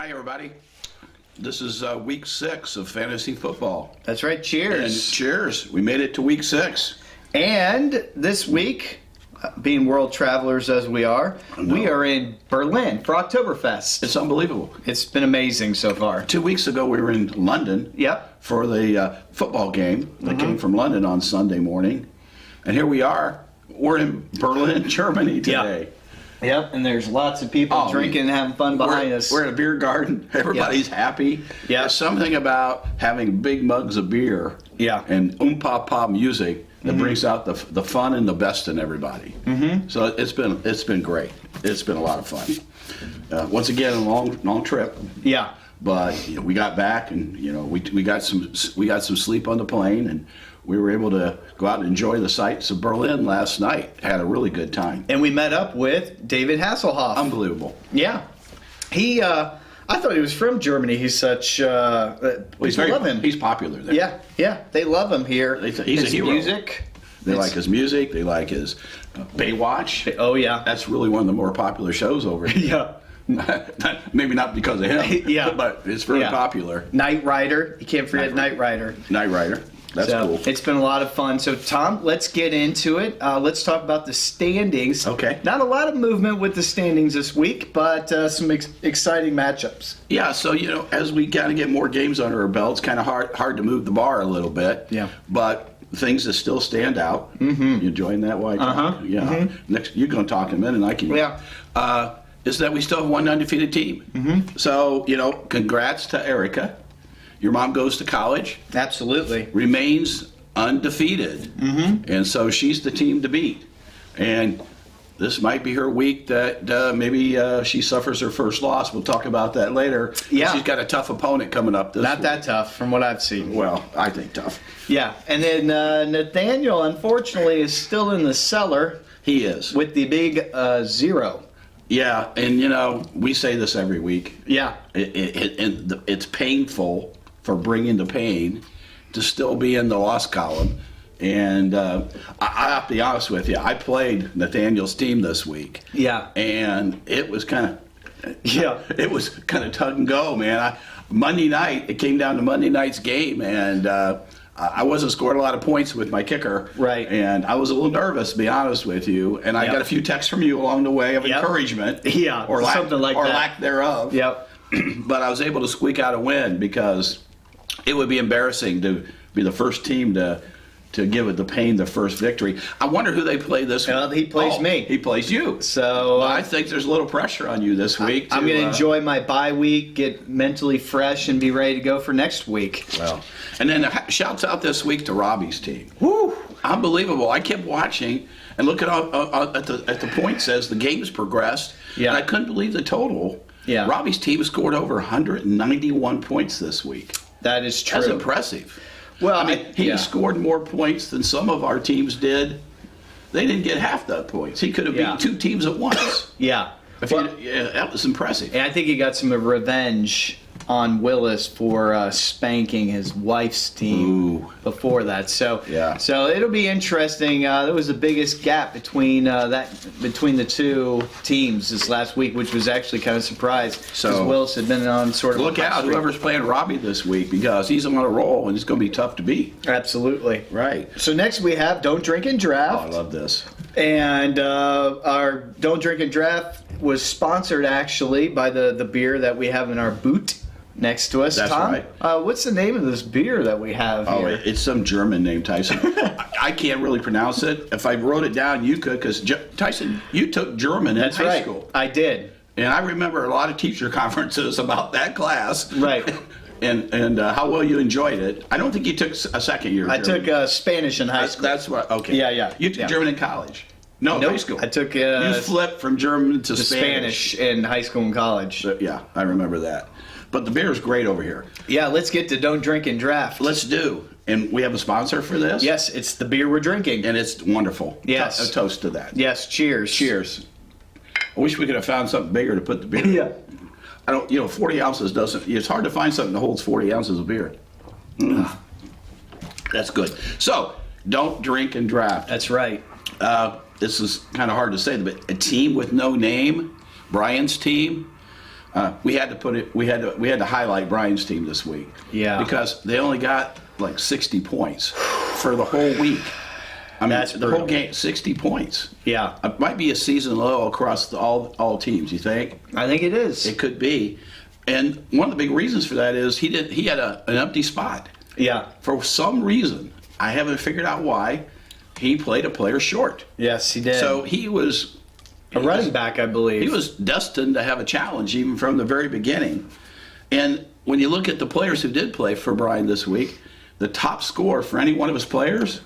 Hi, everybody. This is week 6 of fantasy football. That's right. And Cheers. cheers. We made it to week 6. And this week, being world travelers as we are, we are in Berlin for Oktoberfest. It's unbelievable. It's been amazing so far. 2 weeks ago, we were in London Yep. for the football game that came from London on Sunday morning. And here we are. We're in Berlin, Germany today. Yep. And there's lots of people drinking and having fun behind us. We're at a beer garden. Everybody's happy. Yeah. There's something about having big mugs of beer Yeah. and pa music that brings out the fun and the best in everybody. So it's been great. It's been a lot of fun. Once again, a long trip. Yeah. But we got back, and we got some sleep on the plane, and we were able to go out and enjoy the sights of Berlin last night. Had a really good time. And we met up with David Hasselhoff. Unbelievable. Yeah. He, I thought he was from Germany. He's such, people love him. He's popular there. Yeah. They love him here. He's a His hero. music. They like his music. They like his Baywatch. Oh, yeah. That's really one of the more popular shows over here. Yeah. Maybe not because of him. Yeah. But it's very popular. Knight Rider. You can't forget Knight Rider. Knight Rider. That's cool. It's been a lot of fun. So, Tom, let's get into it. Let's talk about the standings. Okay. Not a lot of movement with the standings this week, but some exciting matchups. Yeah, so, as we kind of get more games under our belts, kind of hard to move the bar a little bit. Yeah. But things that still stand out. You enjoying that, White? Yeah. Next, you're going to talk in a minute, and I can. Yeah. Is that we still have one undefeated team. So, congrats to Erica. Your mom goes to college. Absolutely. Remains undefeated. And so she's the team to beat. And this might be her week that maybe she suffers her first loss. We'll talk about that later. Yeah. She's got a tough opponent coming up this Not week. that tough from what I've seen. Well, I think tough. Yeah. And then Nathaniel, unfortunately, is still in the cellar He is. with the big 0. Yeah, and we say this every week. Yeah. It's painful for bringing the pain to still be in the loss column. And I have to be honest with you, I played Nathaniel's team this week. Yeah. And it was kind of Yeah. it was kind of tug and go, man. Monday night, it came down to Monday night's game, and I wasn't scoring a lot of points with my kicker. Right. And I was a little nervous, to be honest with you. And I got a few texts from you along the way of encouragement. Yeah, or something like that. Or lack thereof. Yep. But I was able to squeak out a win because it would be embarrassing to be the first team to give it the pain the first victory. I wonder who they play this week. He plays me. He plays you. So I think there's a little pressure on you this week. I'm going to enjoy my bye week, get mentally fresh, and be ready to go for next week. Well, and then shouts out this week to Robbie's team. Woo! Unbelievable. I kept watching and looking at the point says the game's progressed. Yeah. And I couldn't believe the total. Yeah. Robbie's team scored over 191 points this week. That is true. That's impressive. Well, I mean, he scored more points than some of our teams did. They didn't get half the points. He could have beat 2 teams at once. Yeah. That was impressive. And I think he got some revenge on Willis for spanking his wife's team before that. So it'll be interesting. There was the biggest gap between the two teams this last week, which was actually kind of surprised because Willis had been on sort of look out whoever's playing Robbie this week because he's on a roll and it's going to be tough to beat. Absolutely. Right. So next we have Don't Drink and Draft. Oh, I love this. And our Don't Drink and Draft was sponsored actually by the beer that we have in our boot next to us. That's Tom, right. What's the name of this beer that we have here? Oh, it's some German name, Tyson. I can't really pronounce it. If I wrote it down, you could, because Tyson, you took German in high school. I did. And I remember a lot of teacher conferences about that class. Right. And how well you enjoyed it. I don't think you took a second year. I took Spanish in high school. That's what. Okay. Yeah. You took German in college. No, nope. high school. I took you flipped from German to Spanish in high school and college. Yeah, I remember that. But the beer is great over here. Yeah, let's get to Don't Drink and Draft. Let's do. And we have a sponsor for this? Yes, it's the beer we're drinking. And it's wonderful. Yes. A toast to that. Yes, cheers. Cheers. I wish we could have found something bigger to put the beer in. Yeah. I don't, 40 ounces doesn't, it's hard to find something that holds 40 ounces of beer. That's good. So, Don't Drink and Draft. That's right. This is kind of hard to say, but a team with no name, Brian's team, we had to put it. We had to highlight Brian's team this week. Yeah. Because they only got like 60 points for the whole week. I mean, That's the brutal. whole game, 60 points. Yeah. It might be a season low across all teams. You think? I think it is. It could be. And one of the big reasons for that is he had an empty spot. Yeah. For some reason, I haven't figured out why, he played a player short. Yes, he did. So he was a running back, I believe. He was destined to have a challenge even from the very beginning. And when you look at the players who did play for Brian this week, the top score for any one of his players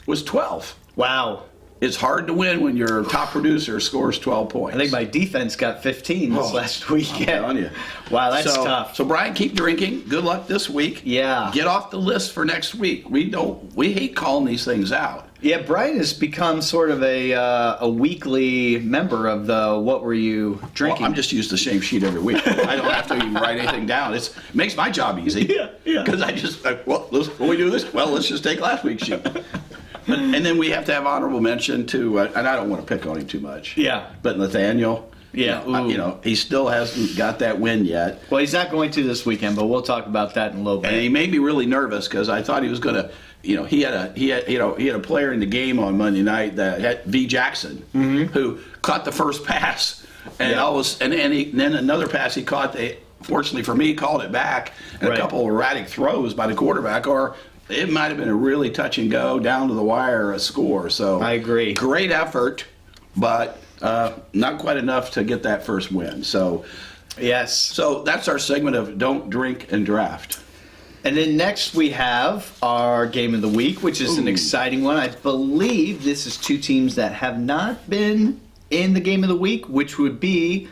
was 12. Wow. It's hard to win when your top producer scores 12 points. I think my defense got 15 this last weekend. I'm telling you. Wow, that's so, tough. So Brian, keep drinking. Good luck this week. Yeah. Get off the list for next week. We hate calling these things out. Yeah, Brian has become sort of a weekly member of the What Were You Drinking? Well, I'm just used to the same sheet every week. I don't have to even write anything down. It makes my job easy. Yeah. Because when we do this, let's just take last week's sheet. And then we have to have honorable mention to, and I don't want to pick on him too much. Yeah. But Nathaniel. Yeah. He still hasn't got that win yet. Well, he's not going to this weekend, but we'll talk about that in a little bit. And he made me really nervous because I thought he was going to, he had a player in the game on Monday night that had V. Jackson, who caught the first pass, and then another pass he caught. Fortunately for me, called it back, and a couple of erratic throws by the quarterback, or it might have been a really touch and go down to the wire, a score. So I agree. Great effort, but not quite enough to get that first win. So. Yes. So that's our segment of Don't Drink and Draft. And then next we have our game of the week, which is an exciting one. I believe this is two teams that have not been in the game of the week, which would be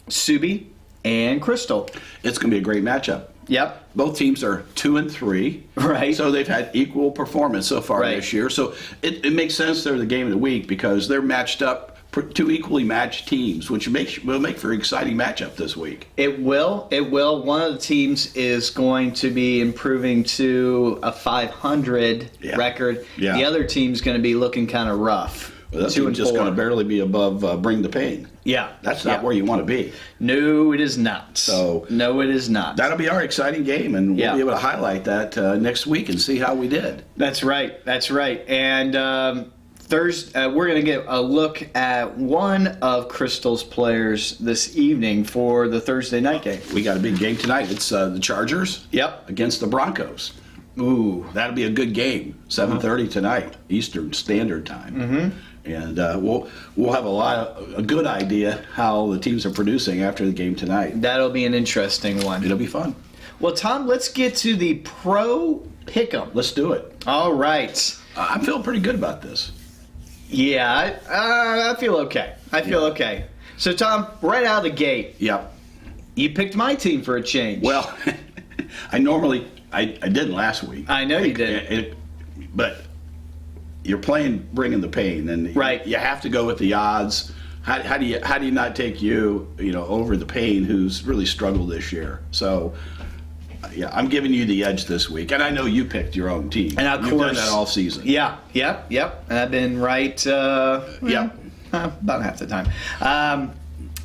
Subi and Crystal. It's going to be a great matchup. Yep. Both teams are 2-3. Right. So they've had equal performance so far Right. this year. So it makes sense they're the game of the week because they're matched up, two equally matched teams, which will make for an exciting matchup this week. It will. It will. One of the teams is going to be improving to a 500 record. Yeah. The other team's going to be looking kind of rough. Well, that team's just going to barely be above Bring the Pain. Yeah. That's not where you want to be. No, it is not. So no, it is not. That'll be our exciting game, and we'll be able to highlight that next week and see how we did. That's right. That's right. And Thursday, we're going to get a look at one of Crystal's players this evening for the Thursday night game. We got a big game tonight. It's the Chargers against the Broncos. Ooh. That'll be a good game. 7:30 tonight, Eastern Standard Time. Mm-hmm. And we'll have a good idea how the teams are producing after the game tonight. That'll be an interesting one. It'll be fun. Well, Tom, let's get to the Pro Pick'em. Let's do it. All right. I'm feeling pretty good about this. Yeah, I feel okay. I feel okay. So, Tom, right out of the gate, you picked my team for a change. Well, I didn't last week. I know you did. But you're playing Bringing the Pain, and you have to go with the odds. How do you not take you over the Pain, who's really struggled this year? So. Yeah, I'm giving you the edge this week, and I know you picked your own team. And of You've course, done that all season. Yep. And I've been right. About half the time.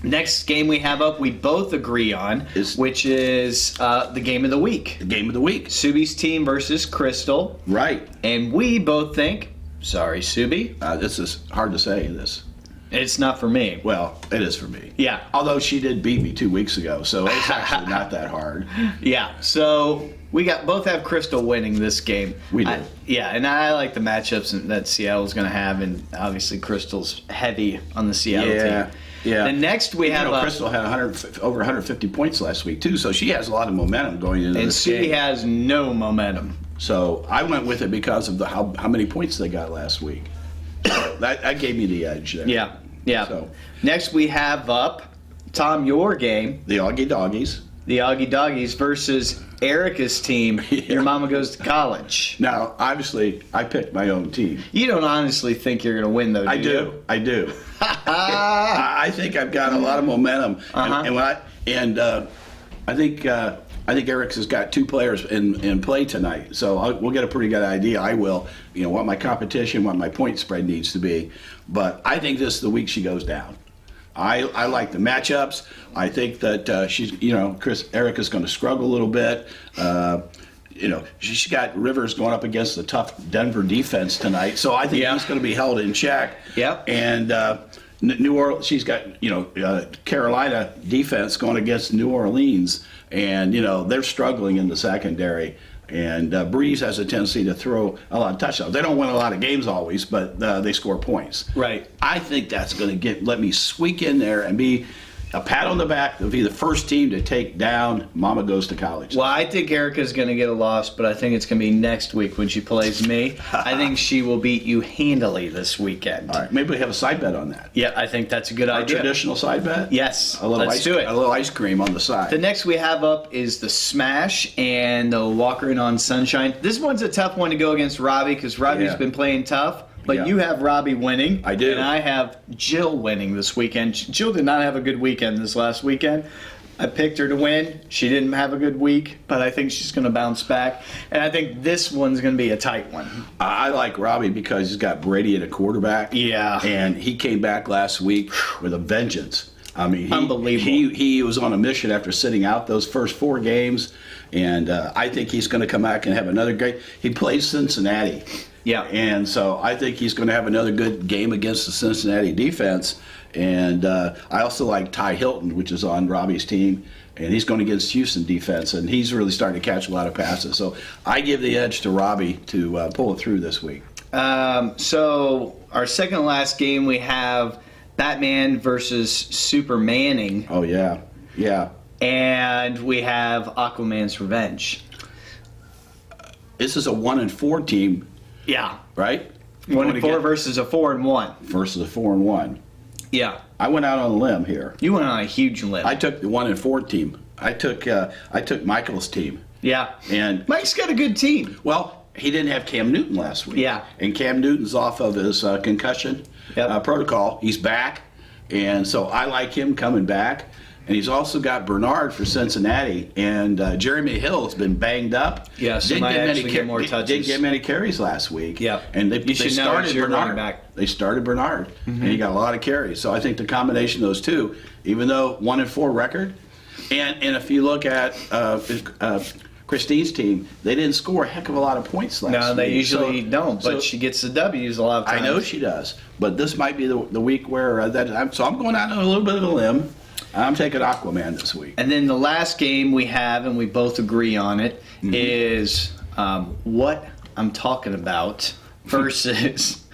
Next game we have up, we both agree on, which is the game of the week. The game of the week. Subi's team versus Crystal. Right. And we both think, sorry, Subi. This is hard to say. This. It's not for me. Well, it is for me. Yeah. Although she did beat me 2 weeks ago, so it's actually not that hard. Yeah. So we both have Crystal winning this game. We do. And I like the matchups that Seattle's going to have, and obviously Crystal's heavy on the Seattle team. Yeah. And next we have Crystal had over 150 points last week too, so she has a lot of momentum going into this game. And she has no momentum. So I went with it because of how many points they got last week. So that gave me the edge there. Yeah. So next we have up, Tom, your game. The Augie Doggies. The Augie Doggies versus Erica's team. Your mama goes to college. Now, obviously, I picked my own team. You don't honestly think you're going to win, though, do you? I do. I think I've got a lot of momentum, and I think Eric's has got 2 players in play tonight, so we'll get a pretty good idea. I will, what my competition, what my point spread needs to be. But I think this is the week she goes down. I like the matchups. I think that Erica's going to struggle a little bit. She's got Rivers going up against the tough Denver defense tonight, so I think he's going to be held in check. Yep. And New Orleans, she's got Carolina defense going against New Orleans, and they're struggling in the secondary. And Breeze has a tendency to throw a lot of touchdowns. They don't win a lot of games always, but they score points. Right. I think that's going to let me squeak in there and be a pat on the back to be the first team to take down Mama Goes to College. Well, I think Erica's going to get a loss, but I think it's going to be next week when she plays me. I think she will beat you handily this weekend. All right, maybe we have a side bet on that. Yeah, I think that's a good Our idea. traditional side bet? Yes, Let's let's do it. A little ice cream on the side. The next we have up is the Smash and the Walker In on Sunshine. This one's a tough one to go against Robbie because Robbie's been playing tough. But you have Robbie winning. I do. And I have Jill winning this weekend. Jill did not have a good weekend this last weekend. I picked her to win. She didn't have a good week, but I think she's going to bounce back. And I think this one's going to be a tight one. I like Robbie because he's got Brady at a quarterback. Yeah. And he came back last week with a vengeance. I mean, Unbelievable. He was on a mission after sitting out those first 4 games, and I think he's going to come back and have another great. He plays Cincinnati. Yeah. And so I think he's going to have another good game against the Cincinnati defense. And I also like Ty Hilton, which is on Robbie's team, and he's going against Houston defense, and he's really starting to catch a lot of passes. So I give the edge to Robbie to pull it through this week. So our second to last game, we have Batman versus Super Manning. Oh, yeah. Yeah. And we have Aquaman's Revenge. This is a 1-4 team. Yeah. Right? 1-4 versus a 4-1. Versus a 4-1. Yeah. I went out on a limb here. You went on a huge limb. I took the 1-4 team. I took Michael's team. Yeah. And Mike's got a good team. Well, he didn't have Cam Newton last week. Yeah. And Cam Newton's off of his concussion protocol. He's back. And so I like him coming back. And he's also got Bernard for Cincinnati, and Jeremy Hill's been banged up. Yeah, so might actually get more touches. Didn't get many carries last week. Yeah, and they started Bernard. Back. They started Bernard, and he got a lot of carries. So I think the combination of those two, even though 1-4 record, and if you look at Christine's team, they didn't score a heck of a lot of points last week. No, they usually don't, but she gets the W's a lot of times. I know she does, but this might be the week where so I'm going out on a little bit of a limb. I'm taking Aquaman this week. And then the last game we have, and we both agree on it, is What I'm Talking About versus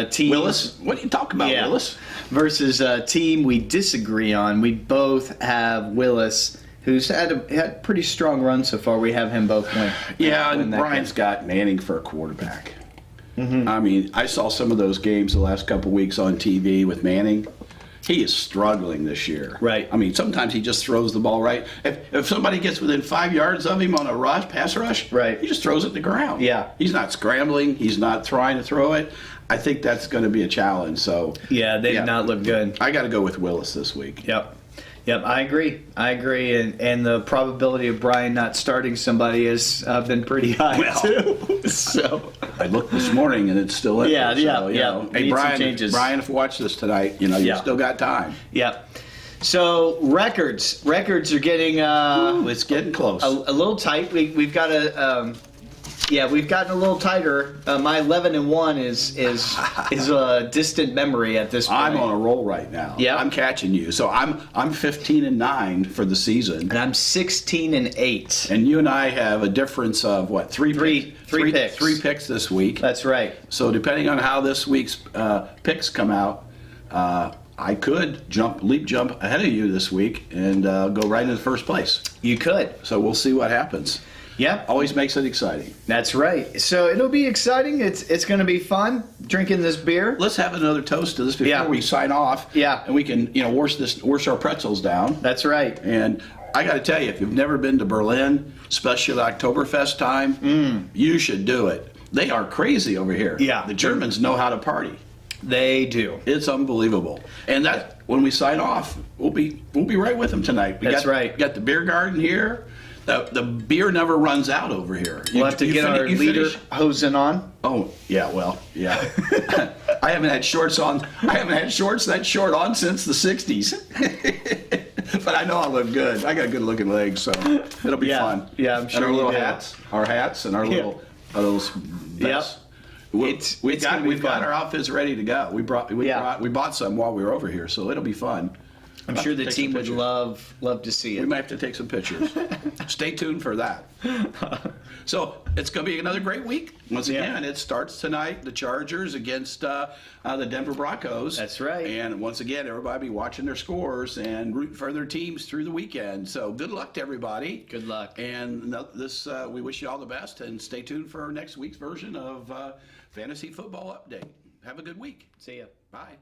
team Willis. What are you talking about, Willis? Versus a team we disagree on. We both have Willis, who's had a pretty strong run so far. We have him both win. Yeah, and Brian's got Manning for a quarterback. I mean, I saw some of those games the last couple weeks on TV with Manning. He is struggling this year. Right. I mean, sometimes he just throws the ball right. If somebody gets within 5 yards of him on a pass rush, right, he just throws it to the ground. Yeah. He's not scrambling. He's not trying to throw it. I think that's going to be a challenge. So yeah, they did not look good. I got to go with Willis this week. Yep, I agree. And the probability of Brian not starting somebody has been pretty high too. So I looked this morning and it's still in there. Yeah. Hey, Brian, if you watch this tonight, you still got time. Yep. So records are getting it's getting close. A little tight. We've got we've gotten a little tighter. My 11-1 is a distant memory at this point. I'm on a roll right now. Yeah, I'm catching you. So I'm 15-9 for the season, and I'm 16-8. And you and I have a difference of what? Three picks. 3 picks this week. That's right. So depending on how this week's picks come out, I could leap jump ahead of you this week and go right into first place. You could. So we'll see what happens. Yeah, always makes it exciting. That's right. So it'll be exciting. It's going to be fun drinking this beer. Let's have another toast to this before we sign off. Yeah, and we can wash our pretzels down. That's right. And I got to tell you, if you've never been to Berlin, especially at Oktoberfest time, you should do it. They are crazy over here. Yeah, the Germans know how to party. They do. It's unbelievable. And that when we sign off, we'll be right with them tonight. That's right. We got the beer garden here. The beer never runs out over here. We'll have to get our leader hosing on. Oh, yeah, well, yeah. I haven't had shorts on. I haven't had shorts that short on since the '60s. But I know I look good. I got good looking legs, so it'll be fun. Yeah, I'm sure And our you little do. hats, and our little vests. We've got our outfits ready to go. We bought some while we were over here, so it'll be fun. I'm sure the team would love to see it. We might have to take some pictures. Stay tuned for that. So it's going to be another great week. Once again, it starts tonight. The Chargers against the Denver Broncos. That's right. And once again, everybody be watching their scores and rooting for their teams through the weekend. So good luck to everybody. Good luck. And we wish you all the best. And stay tuned for next week's version of Fantasy Football Update. Have a good week. See ya. Bye.